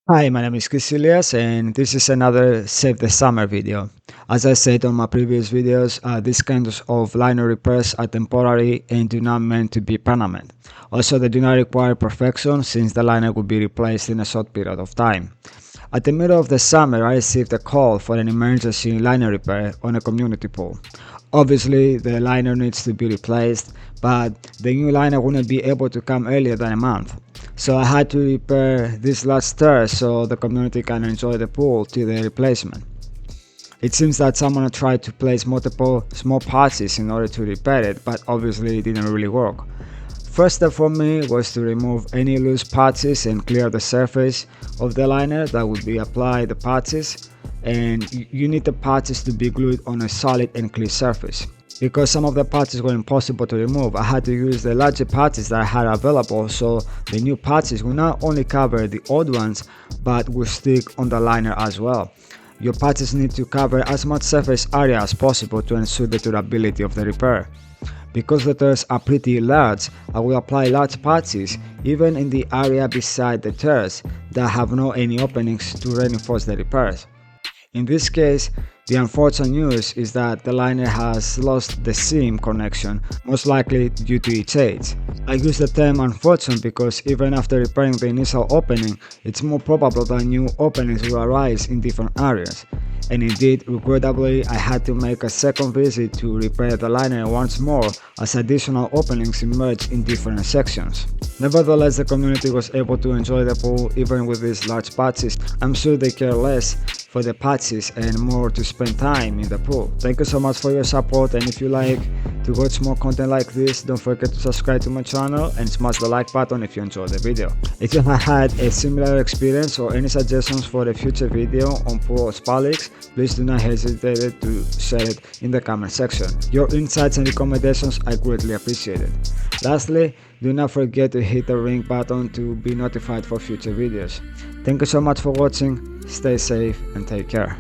Hi, my name is Kisilias and this is another Save the Summer video. As I said on my previous videos, these kinds of liner repairs are temporary and do not meant to be permanent. Also, they do not require perfection since the liner will be replaced in a short period of time. At the middle of the summer, I received a call for an emergency liner repair on a community pool. Obviously, the liner needs to be replaced, but the new liner wouldn't be able to come earlier than a month. So I had to repair this last stir so the community can enjoy the pool till the replacement. It seems that someone tried to place multiple small parts in order to repair it, but obviously it didn't really work. First step for me was to remove any loose parts and clear the surface of the liner that would be applied the parts, and you need the parts to be glued on a solid and clear surface. Because some of the parts were impossible to remove, I had to use the larger parts that I had available, so the new parts will not only cover the old ones but will stick on the liner as well. Your parts need to cover as much surface area as possible to ensure the durability of the repair. Because the tears are pretty large, I will apply large parts even in the area beside the tears that have no any openings to reinforce the repairs. In this case, the unfortunate news is that the liner has lost the seam connection, most likely due to its age. I use the term unfortunate because even after repairing the initial opening, it's more probable that new openings will arise in different areas. And indeed, regrettably, I had to make a second visit to repair the liner once more as additional openings emerged in different sections. Nevertheless, the community was able to enjoy the pool even with these large patches. I'm sure they care less for the patches and more to spend time in the pool. Thank you so much for your support, and if you like to watch more content like this, don't forget to subscribe to my channel and smash the like button if you enjoyed the video. If you have had a similar experience or any suggestions for a future video on pool or spa leaks, please do not hesitate to share it in the comment section. Your insights and recommendations are greatly appreciated. Lastly, do not forget to hit the ring button to be notified for future videos. Thank you so much for watching, stay safe and take care.